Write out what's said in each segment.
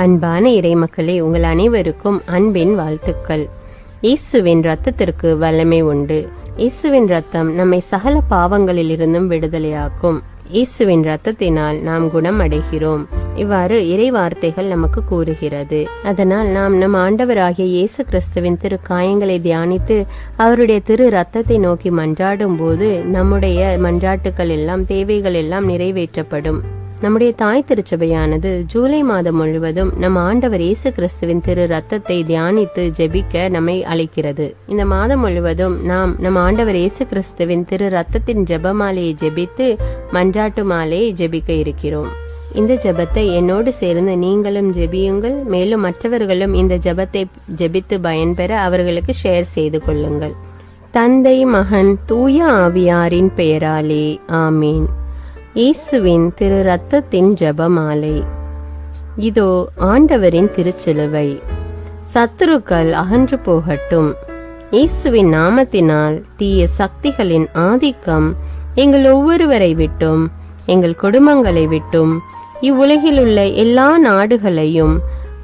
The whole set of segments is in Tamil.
அன்பான இறைமக்களே, உங்கள் அனைவருக்கும் அன்பின் வாழ்த்துக்கள். இயேசுவின் இரத்தத்திற்கு வல்லமை உண்டு. இயேசுவின் இரத்தம் நம்மை சகல பாவங்களில் இருந்தும் விடுதலையாக்கும். இயேசுவின் இரத்தத்தினால் நாம் குணம் அடைகிறோம். இவ்வாறு இறை வார்த்தைகள் நமக்கு கூறுகிறது. அதனால் நாம் நம் ஆண்டவராகிய இயேசு கிறிஸ்துவின் திரு காயங்களை தியானித்து அவருடைய திரு இரத்தத்தை நோக்கி மன்றாடும் போது நம்முடைய மன்றாட்டுக்கள் எல்லாம், தேவைகள் எல்லாம் நிறைவேற்றப்படும். நம்முடைய தாய் திருச்சபையானது ஜூலை மாதம் முழுவதும் நம் ஆண்டவர் இயேசு கிறிஸ்துவின் திரு ரத்தத்தை தியானித்து ஜெபிக்க நம்மை அழைக்கிறது. இந்த மாதம் முழுவதும் நாம் நம் ஆண்டவர் இயேசு கிறிஸ்துவின் திரு ரத்தத்தின் ஜெபமாலையை ஜெபித்து மன்றாட்டு மாலையை ஜெபிக்க இருக்கிறோம். இந்த ஜெபத்தை என்னோடு சேர்ந்து நீங்களும் ஜெபியுங்கள். மேலும் மற்றவர்களும் இந்த ஜெபத்தை ஜெபித்து பயன்பெற அவர்களுக்கு ஷேர் செய்து கொள்ளுங்கள். தந்தை, மகன், தூய ஆவியாரின் பெயராலே ஆமீன். இயேசுவின் திரு ரத்தத்தின் ஜெபமாலை. இதோ ஆண்டவரின் திருச்சிலுவை. சத்துருக்கள் அகன்று போகட்டும். இயேசுவின் நாமத்தினால் தீய சக்திகளின் ஆதிக்கம் எங்கள் ஒவ்வொருவரை விட்டும், எங்கள் குடும்பங்களை விட்டும், இவ்வுலகில் உள்ள எல்லா நாடுகளையும்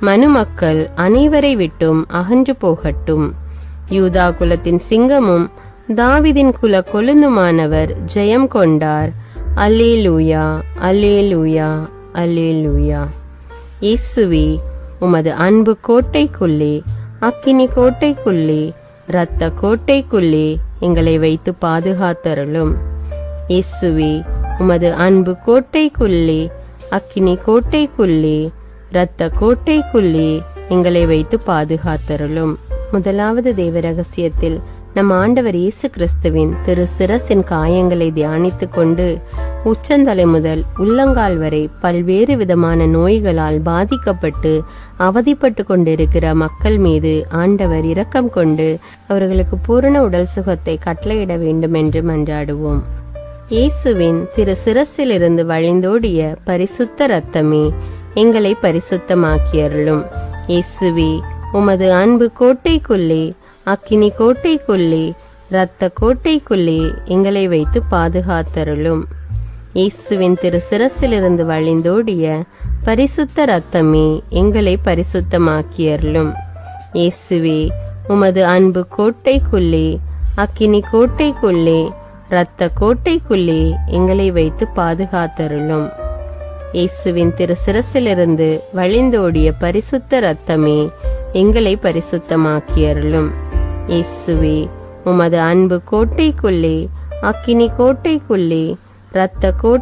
மனுமக்கள் அனைவரை விட்டும் அகன்று போகட்டும். யூதா குலத்தின் சிங்கமும் தாவிதின் குல கொழுந்துமானவர் ஜெயம் கொண்டார். அல்லேலூயா, அல்லேலூயா, அல்லேலூயா. இயேசுவே, உமது அன்பு கோட்டைக்குள்ளே, அக்கினி கோட்டைக்குள்ளே, இரத்த கோட்டைக்குள்ளே எங்களை வைத்து பாதுகாத்தருளும். இயேசுவே, உமது அன்பு கோட்டைக்குள்ளே, அக்கினி கோட்டைக்குள்ளே, இரத்த கோட்டைக்குள்ளே எங்களை வைத்து பாதுகாத்தருளும். முதலாவது தேவ ரகசியத்தில் நம் ஆண்டவர் இயேசு கிறிஸ்துவின் திரு சிரசின் காயங்களை தியானித்துக் கொண்டு உச்சந்தலை முதல் உள்ளங்கால் வரை பல்வேறு விதமான நோய்களால் பாதிக்கப்பட்டு அவதிப்பட்டு கொண்டிருக்கிற மக்கள் மீது ஆண்டவர் இரக்கம் கொண்டு அவர்களுக்கு பூரண உடல் சுகத்தை கட்டளையிட வேண்டும் என்று மன்றாடுவோம். இயேசுவின் திரு சிரசிலிருந்து வழிந்தோடிய பரிசுத்த இரத்தமே எங்களை பரிசுத்தமாக்கியருளும். இயேசுவே, உமது அன்பு கோட்டைக்குள்ளே, அக்கினி கோட்டைக்குள்ளே, இரத்த கோட்டைக்குள்ளே எங்களை வைத்து பாதுகாத்தருளும். இயேசுவின் திரு சிரசிலிருந்து வழிந்தோடிய பரிசுத்த இரத்தமே எங்களை பரிசுத்தமாக்கியருளும். இயேசுவே, உமது அன்பு கோட்டைக்குள்ளே, அக்கினி கோட்டைக்குள்ளே, இரத்த கோட்டைக்குள்ளே எங்களை வைத்து பாதுகாத்தருளும். இயேசுவின் திரு சிரசிலிருந்து வழிந்தோடிய பரிசுத்த இரத்தமே எங்களை பரிசுத்தமாக்கியருளும். இயேசுவே, உமது அன்பு கோட்டைக்குள்ளே, அக்கினி கோட்டைக்குள்ளே, இரத்த கோட்டை